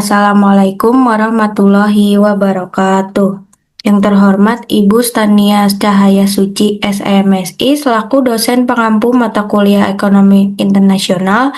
Assalamualaikum warahmatullahi wabarakatuh. Yang terhormat Ibu Stania Cahaya Suci SMSI selaku dosen pengampu mata kuliah Ekonomi Internasional.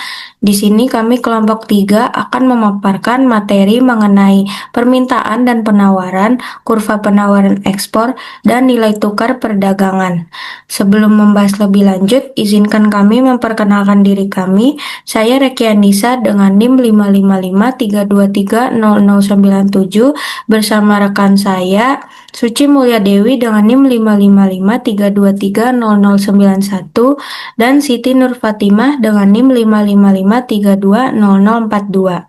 Di sini kami kelompok 3 akan memaparkan materi mengenai permintaan dan penawaran, kurva penawaran ekspor, dan nilai tukar perdagangan. Sebelum membahas lebih lanjut, izinkan kami memperkenalkan diri kami. Saya Rekianisa dengan NIM 55532300097 bersama rekan saya Suci Mulya Dewi dengan NIM 55532300091 dan Siti Nur Fatimah dengan NIM 555320042.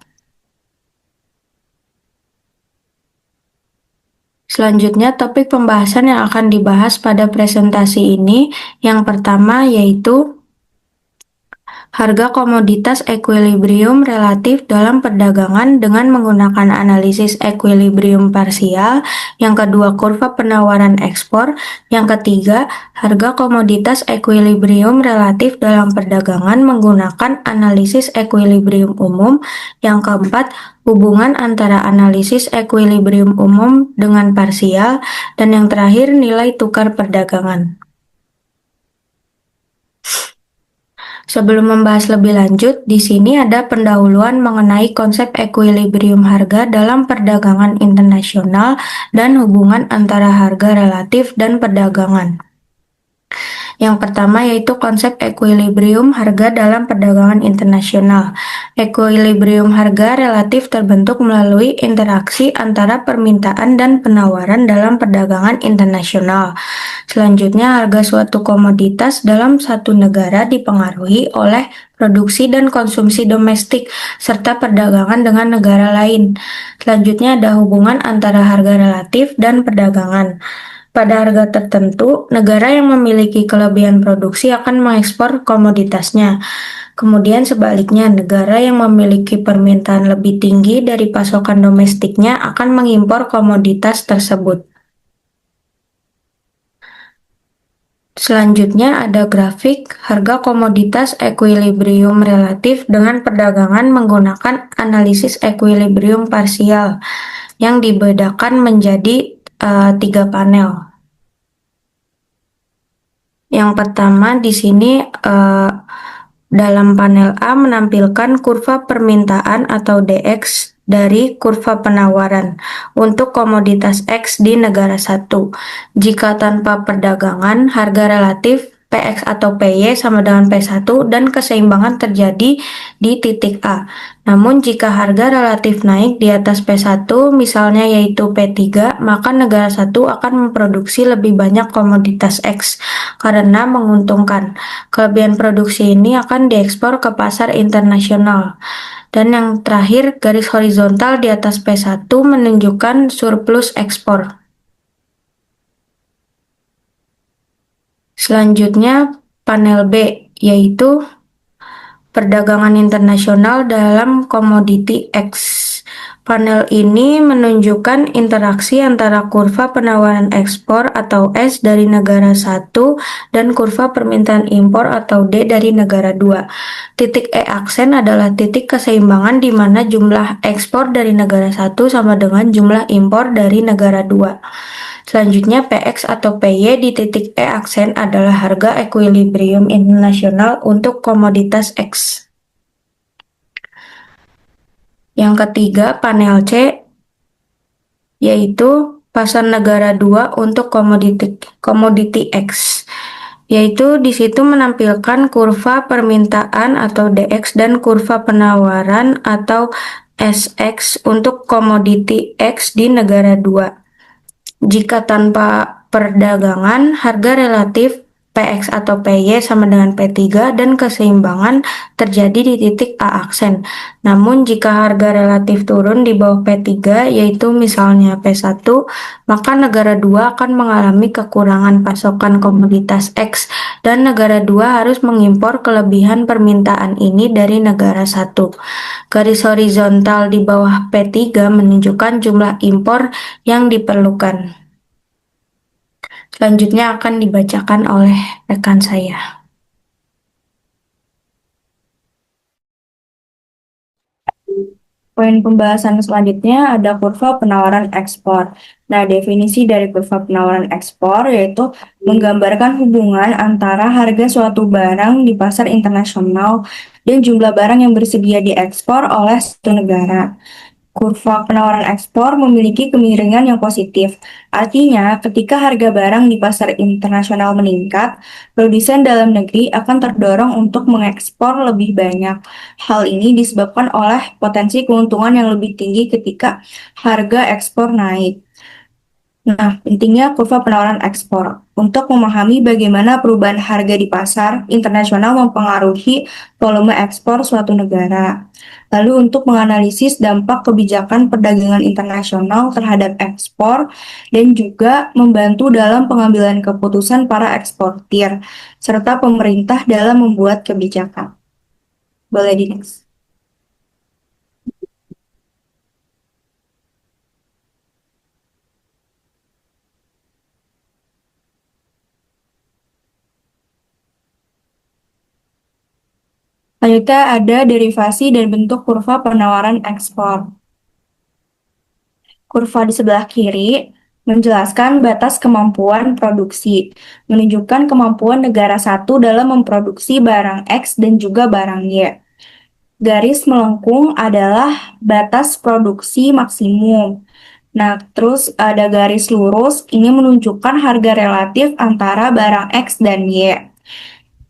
Selanjutnya, topik pembahasan yang akan dibahas pada presentasi ini yang pertama yaitu harga komoditas ekuilibrium relatif dalam perdagangan dengan menggunakan analisis ekuilibrium parsial. Yang kedua, kurva penawaran ekspor. Yang ketiga, harga komoditas ekuilibrium relatif dalam perdagangan menggunakan analisis ekuilibrium umum. Yang keempat, hubungan antara analisis ekuilibrium umum dengan parsial. Dan yang terakhir, nilai tukar perdagangan. Sebelum membahas lebih lanjut, di sini ada pendahuluan mengenai konsep ekuilibrium harga dalam perdagangan internasional dan hubungan antara harga relatif dan perdagangan. Yang pertama yaitu konsep ekuilibrium harga dalam perdagangan internasional. Ekuilibrium harga relatif terbentuk melalui interaksi antara permintaan dan penawaran dalam perdagangan internasional. Selanjutnya, harga suatu komoditas dalam satu negara dipengaruhi oleh produksi dan konsumsi domestik, serta perdagangan dengan negara lain. Selanjutnya ada hubungan antara harga relatif dan perdagangan. Pada harga tertentu, negara yang memiliki kelebihan produksi akan mengekspor komoditasnya. Kemudian sebaliknya, negara yang memiliki permintaan lebih tinggi dari pasokan domestiknya akan mengimpor komoditas tersebut. Selanjutnya ada grafik harga komoditas ekuilibrium relatif dengan perdagangan menggunakan analisis ekuilibrium parsial yang dibedakan menjadi 3 panel. Yang pertama di sini dalam panel A menampilkan kurva permintaan atau DX dari kurva penawaran untuk komoditas X di negara 1. Jika tanpa perdagangan, harga relatif PX atau PY sama dengan P1 dan keseimbangan terjadi di titik A. Namun jika harga relatif naik di atas P1, misalnya yaitu P3, maka negara 1 akan memproduksi lebih banyak komoditas X karena menguntungkan. Kelebihan produksi ini akan diekspor ke pasar internasional. Dan yang terakhir, garis horizontal di atas P1 menunjukkan surplus ekspor. Selanjutnya, panel B, yaitu perdagangan internasional dalam komoditi X. Panel ini menunjukkan interaksi antara kurva penawaran ekspor atau S dari negara 1 dan kurva permintaan impor atau D dari negara 2. Titik E aksen adalah titik keseimbangan di mana jumlah ekspor dari negara 1 sama dengan jumlah impor dari negara 2. Selanjutnya PX atau PY di titik E aksen adalah harga ekuilibrium internasional untuk komoditas X. Yang ketiga, panel C, yaitu pasar negara 2 untuk komoditi X. Yaitu di situ menampilkan kurva permintaan atau DX dan kurva penawaran atau SX untuk komoditi X di negara 2. Jika tanpa perdagangan, harga relatif PX atau PY sama dengan P3 dan keseimbangan terjadi di titik A aksen. Namun jika harga relatif turun di bawah P3, yaitu misalnya P1, maka negara 2 akan mengalami kekurangan pasokan komoditas X dan negara 2 harus mengimpor kelebihan permintaan ini dari negara 1. Garis horizontal di bawah P3 menunjukkan jumlah impor yang diperlukan. Selanjutnya akan dibacakan oleh rekan saya. Poin pembahasan selanjutnya ada kurva penawaran ekspor. Nah, definisi dari kurva penawaran ekspor yaitu menggambarkan hubungan antara harga suatu barang di pasar internasional dan jumlah barang yang bersedia diekspor oleh suatu negara. Kurva penawaran ekspor memiliki kemiringan yang positif. Artinya, ketika harga barang di pasar internasional meningkat, produsen dalam negeri akan terdorong untuk mengekspor lebih banyak. Hal ini disebabkan oleh potensi keuntungan yang lebih tinggi ketika harga ekspor naik. Nah, pentingnya kurva penawaran ekspor. Untuk memahami bagaimana perubahan harga di pasar internasional mempengaruhi volume ekspor suatu negara. Lalu untuk menganalisis dampak kebijakan perdagangan internasional terhadap ekspor dan juga membantu dalam pengambilan keputusan para eksportir serta pemerintah dalam membuat kebijakan. Boleh di next. Selanjutnya ada derivasi dan bentuk kurva penawaran ekspor. Kurva di sebelah kiri menjelaskan batas kemampuan produksi, menunjukkan kemampuan negara satu dalam memproduksi barang X dan juga barang Y. Garis melengkung adalah batas produksi maksimum. Nah, terus ada garis lurus, ini menunjukkan harga relatif antara barang X dan Y.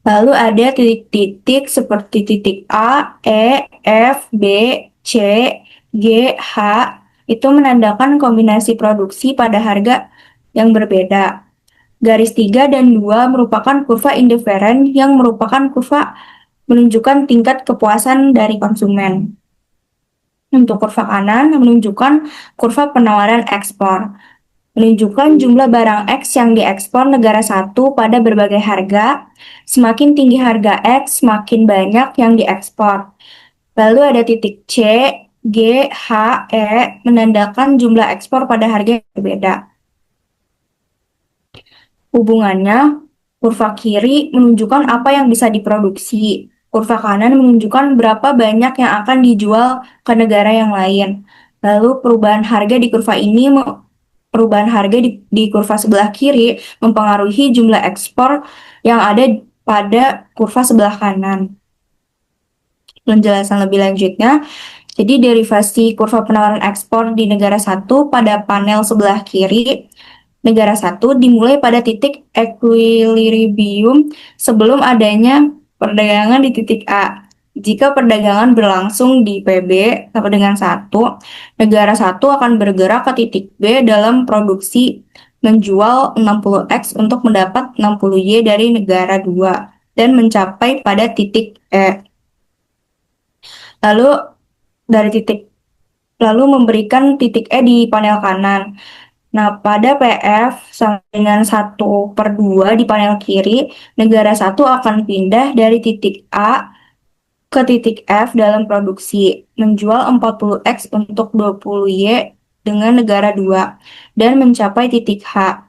Lalu ada titik-titik seperti titik A, E, F, B, C, G, H, itu menandakan kombinasi produksi pada harga yang berbeda. Garis 3 dan 2 merupakan kurva indiferen yang merupakan kurva menunjukkan tingkat kepuasan dari konsumen. Untuk kurva kanan menunjukkan kurva penawaran ekspor, menunjukkan jumlah barang X yang diekspor negara satu pada berbagai harga. Semakin tinggi harga X, semakin banyak yang diekspor. Lalu ada titik C, G, H, E menandakan jumlah ekspor pada harga yang berbeda. Hubungannya, kurva kiri menunjukkan apa yang bisa diproduksi. Kurva kanan menunjukkan berapa banyak yang akan dijual ke negara yang lain. Lalu perubahan harga di kurva ini perubahan harga di kurva sebelah kiri mempengaruhi jumlah ekspor yang ada pada kurva sebelah kanan. Penjelasan lebih lanjutnya, jadi derivasi kurva penawaran ekspor di negara satu pada panel sebelah kiri, negara satu dimulai pada titik equilibrium sebelum adanya perdagangan di titik A. Jika perdagangan berlangsung di PB sama dengan 1, negara 1 akan bergerak ke titik B dalam produksi menjual 60X untuk mendapat 60Y dari negara 2 dan mencapai pada titik E. Lalu memberikan titik E di panel kanan. Nah, pada PF sama dengan 1/2 di panel kiri, negara 1 akan pindah dari titik A ke titik F dalam produksi, menjual 40X untuk 20Y dengan negara 2, dan mencapai titik H.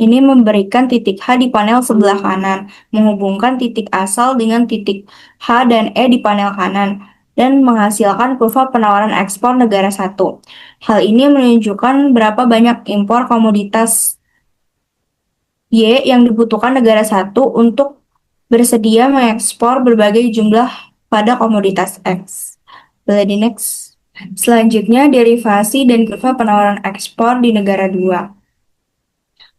Ini memberikan titik H di panel sebelah kanan, menghubungkan titik asal dengan titik H dan E di panel kanan, dan menghasilkan kurva penawaran ekspor negara 1. Hal ini menunjukkan berapa banyak impor komoditas Y yang dibutuhkan negara 1 untuk bersedia mengekspor berbagai jumlah pada komoditas X. Boleh di next. Selanjutnya, derivasi dan kurva penawaran ekspor di negara 2.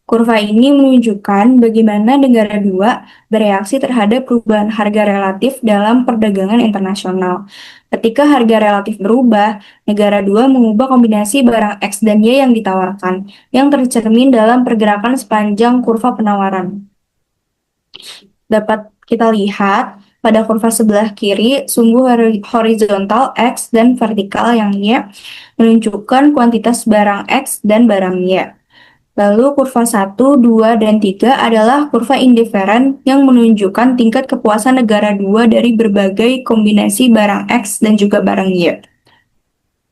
Kurva ini menunjukkan bagaimana negara 2 bereaksi terhadap perubahan harga relatif dalam perdagangan internasional. Ketika harga relatif berubah, negara 2 mengubah kombinasi barang X dan Y yang ditawarkan, yang tercermin dalam pergerakan sepanjang kurva penawaran. Dapat kita lihat pada kurva sebelah kiri, sumbu horizontal X dan vertikal yang Y menunjukkan kuantitas barang X dan barang Y. Lalu kurva 1, 2, dan 3 adalah kurva indiferen yang menunjukkan tingkat kepuasan negara 2 dari berbagai kombinasi barang X dan juga barang Y.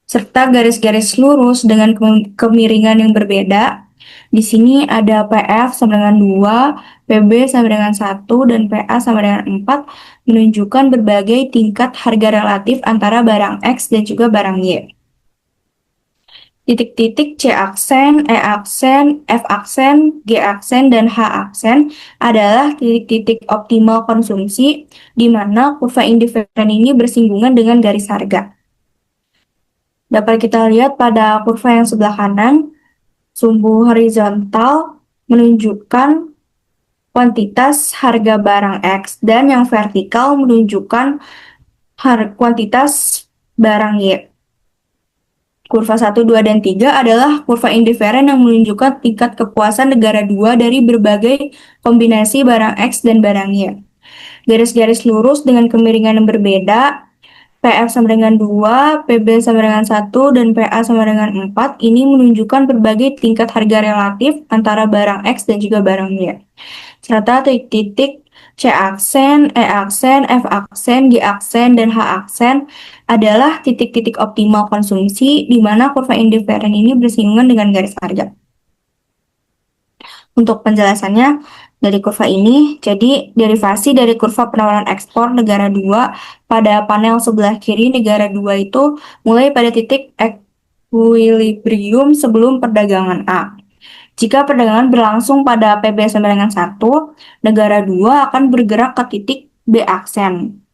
Serta garis-garis lurus dengan kemiringan yang berbeda Di sini ada PF sama dengan 2, PB sama dengan 1, dan PA sama dengan 4, menunjukkan berbagai tingkat harga relatif antara barang X dan juga barang Y. Titik-titik C aksen, E aksen, F aksen, G aksen, dan H aksen adalah titik-titik optimal konsumsi di mana kurva indiferen ini bersinggungan dengan garis harga. Dapat kita lihat pada kurva yang sebelah kanan, sumbu horizontal menunjukkan kuantitas harga barang X dan yang vertikal menunjukkan kuantitas barang Y. Kurva 1, 2, dan 3 adalah kurva indiferen yang menunjukkan tingkat kepuasan negara 2 dari berbagai kombinasi barang X dan barang Y. Garis-garis lurus dengan kemiringan yang berbeda, PF sama dengan 2, PB sama dengan 1, dan PA sama dengan 4, ini menunjukkan berbagai tingkat harga relatif antara barang X dan juga barang Y. Serta titik-titik C aksen, E aksen, F aksen, G aksen, dan H aksen adalah titik-titik optimal konsumsi di mana kurva indiferen ini bersinggungan dengan garis harga. Untuk penjelasannya dari kurva ini, jadi derivasi dari kurva penawaran ekspor negara 2 pada panel sebelah kiri negara 2 itu mulai pada titik equilibrium sebelum perdagangan A. Jika perdagangan berlangsung pada PB sama dengan 1, negara 2 akan bergerak ke titik B aksen.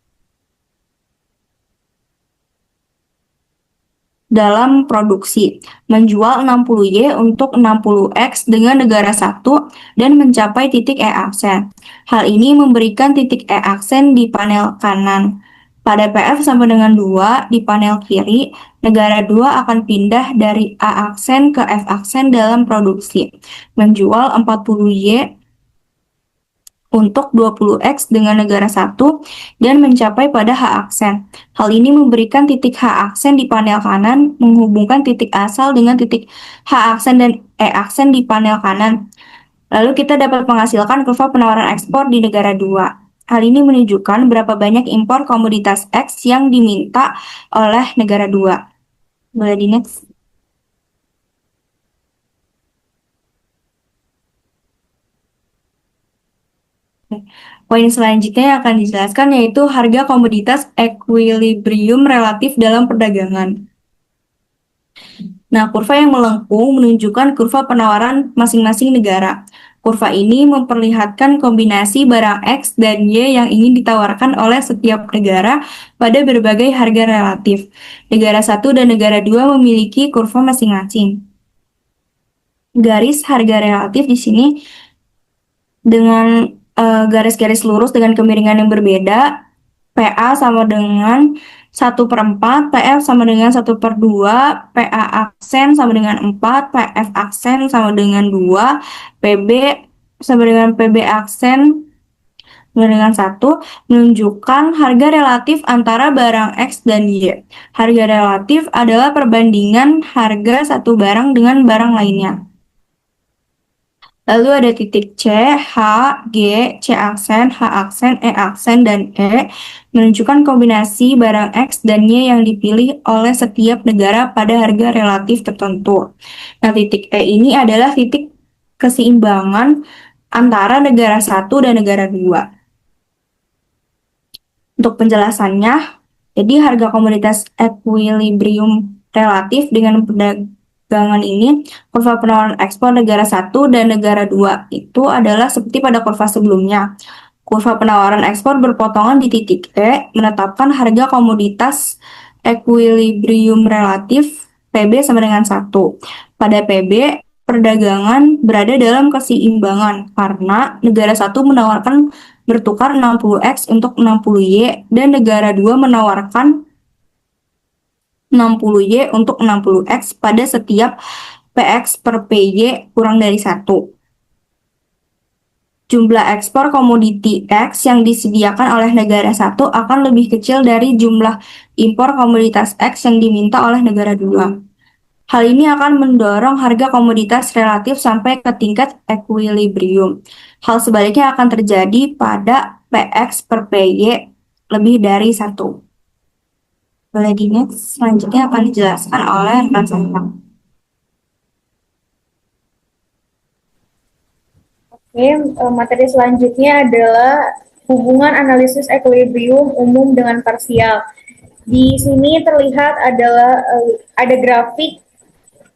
Dalam produksi, menjual 60Y untuk 60X dengan negara 1 dan mencapai titik E aksen. Hal ini memberikan titik E aksen di panel kanan. Pada PF sama dengan 2 di panel kiri, negara 2 akan pindah dari A aksen ke F aksen dalam produksi, menjual 40Y untuk 20X dengan negara 1 dan mencapai pada H aksen. Hal ini memberikan titik H aksen di panel kanan menghubungkan titik asal dengan titik H aksen dan E aksen di panel kanan. Lalu kita dapat menghasilkan kurva penawaran ekspor di negara 2. Hal ini menunjukkan berapa banyak impor komoditas X yang diminta oleh negara 2. Boleh di next. Poin selanjutnya yang akan dijelaskan yaitu harga komoditas equilibrium relatif dalam perdagangan. Nah, kurva yang melengkung menunjukkan kurva penawaran masing-masing negara. Kurva ini memperlihatkan kombinasi barang X dan Y yang ingin ditawarkan oleh setiap negara pada berbagai harga relatif. Negara 1 dan negara 2 memiliki kurva masing-masing. Garis harga relatif di sini dengan garis-garis lurus dengan kemiringan yang berbeda. PA sama dengan 1/4, PF sama dengan 1/2, PA aksen sama dengan 4, PF aksen sama dengan 2, PB sama dengan PB aksen sama dengan 1, menunjukkan harga relatif antara barang X dan Y. Harga relatif adalah perbandingan harga satu barang dengan barang lainnya. Lalu ada titik C, H, G, C aksen, H aksen, E aksen, dan E menunjukkan kombinasi barang X dan Y yang dipilih oleh setiap negara pada harga relatif tertentu. Nah, titik E ini adalah titik keseimbangan antara negara 1 dan negara 2. Untuk penjelasannya, jadi harga komoditas equilibrium relatif dengan perdagangan ini, kurva penawaran ekspor negara 1 dan negara 2 itu adalah seperti pada kurva sebelumnya. Kurva penawaran ekspor berpotongan di titik E menetapkan harga komoditas equilibrium relatif PB sama dengan 1. Pada PB, perdagangan berada dalam keseimbangan karena negara 1 menawarkan bertukar 60X untuk 60Y dan negara 2 menawarkan 60Y untuk 60X pada setiap PX per PY kurang dari 1. Jumlah ekspor komoditi X yang disediakan oleh negara 1 akan lebih kecil dari jumlah impor komoditas X yang diminta oleh negara 2. Hal ini akan mendorong harga komoditas relatif sampai ke tingkat equilibrium. Hal sebaliknya akan terjadi pada PX per PY lebih dari 1. Boleh di next, selanjutnya akan dijelaskan oleh rekan saya. Oke, materi selanjutnya adalah hubungan analisis equilibrium umum dengan parsial. Di sini terlihat adalah ada grafik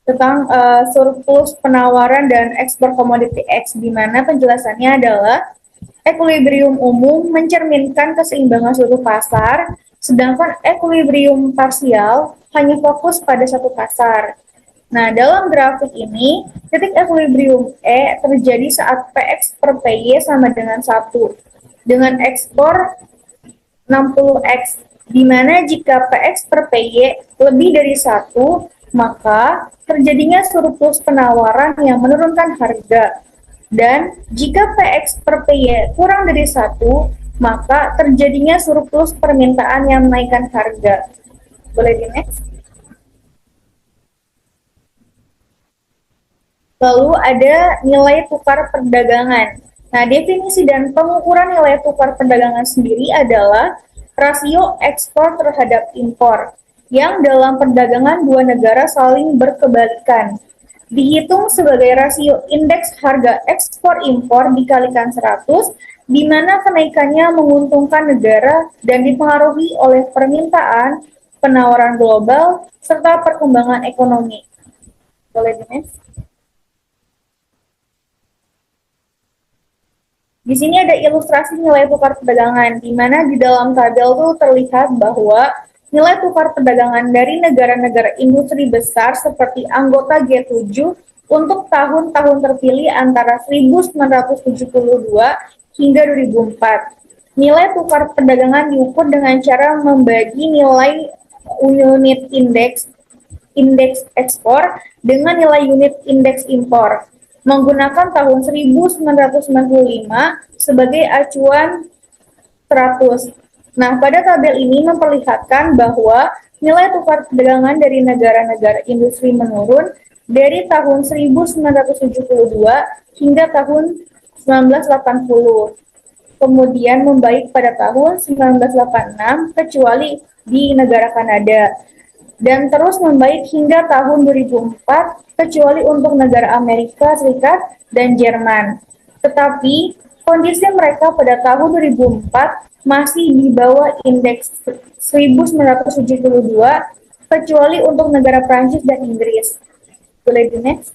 tentang surplus penawaran dan ekspor komoditi X, di mana penjelasannya adalah equilibrium umum mencerminkan keseimbangan seluruh pasar, sedangkan equilibrium parsial hanya fokus pada satu pasar. Nah, dalam grafik ini, titik equilibrium E terjadi saat PX per PY sama dengan 1, dengan ekspor 60X, di mana jika PX per PY lebih dari 1, maka terjadinya surplus penawaran yang menurunkan harga. Dan jika PX per PY kurang dari 1, maka terjadinya surplus permintaan yang menaikkan harga. Boleh di next? Lalu ada nilai tukar perdagangan. Nah, definisi dan pengukuran nilai tukar perdagangan sendiri adalah rasio ekspor terhadap impor, yang dalam perdagangan dua negara saling berkebalikan. Dihitung sebagai rasio indeks harga ekspor impor dikalikan 100, di mana kenaikannya menguntungkan negara dan dipengaruhi oleh permintaan, penawaran global, serta perkembangan ekonomi. Boleh di next? Di sini ada ilustrasi nilai tukar perdagangan, di mana di dalam tabel itu terlihat bahwa nilai tukar perdagangan dari negara-negara industri besar seperti anggota G7 untuk tahun-tahun terpilih antara 1972 hingga 2004. Nilai tukar perdagangan diukur dengan cara membagi nilai unit indeks ekspor dengan nilai unit indeks impor, menggunakan tahun 1995 sebagai acuan 100. Nah, pada tabel ini memperlihatkan bahwa nilai tukar perdagangan dari negara-negara industri menurun dari tahun 1972 hingga tahun 1980. Kemudian membaik pada tahun 1986 kecuali di negara Kanada, dan terus membaik hingga tahun 2004 kecuali untuk negara Amerika Serikat dan Jerman. Tetapi kondisi mereka pada tahun 2004 masih di bawah indeks 1972 kecuali untuk negara Prancis dan Inggris. Boleh di next?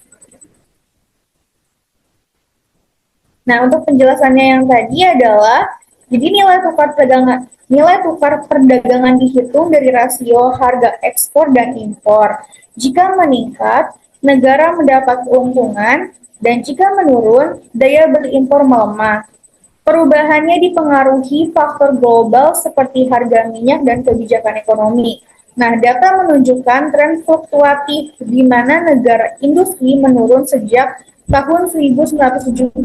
Nah, untuk penjelasannya yang tadi adalah, jadi nilai tukar perdagangan dihitung dari rasio harga ekspor dan impor. Jika meningkat, negara mendapat keuntungan, dan jika menurun, daya beli impor melemah. Perubahannya dipengaruhi faktor global seperti harga minyak dan kebijakan ekonomi. Nah, data menunjukkan tren fluktuatif di mana negara industri menurun sejak tahun 1972,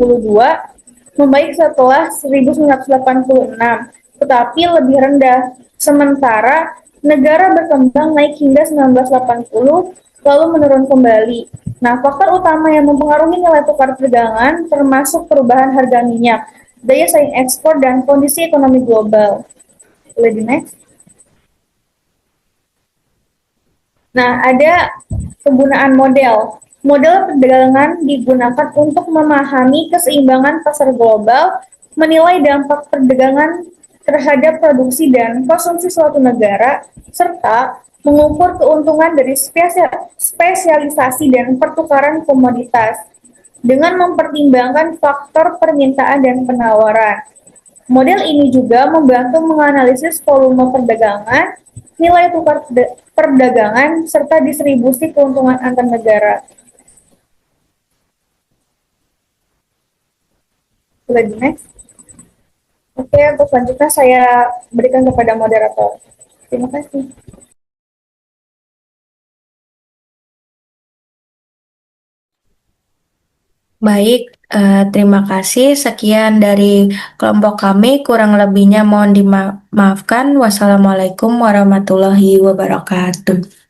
membaik setelah 1986, tetapi lebih rendah. Sementara negara berkembang naik hingga 1980, lalu menurun kembali. Nah, faktor utama yang mempengaruhi nilai tukar perdagangan termasuk perubahan harga minyak, daya saing ekspor, dan kondisi ekonomi global. Boleh di next? Nah, ada penggunaan model. Model perdagangan digunakan untuk memahami keseimbangan pasar global, menilai dampak perdagangan terhadap produksi dan konsumsi suatu negara, serta mengukur keuntungan dari spesialisasi dan pertukaran komoditas dengan mempertimbangkan faktor permintaan dan penawaran. Model ini juga membantu menganalisis volume perdagangan, nilai tukar perdagangan, serta distribusi keuntungan antar negara. Boleh next? Oke, untuk selanjutnya saya berikan kepada moderator. Terima kasih. Baik, terima kasih. Sekian dari kelompok kami. Kurang lebihnya mohon dimaafkan. Wassalamualaikum warahmatullahi wabarakatuh.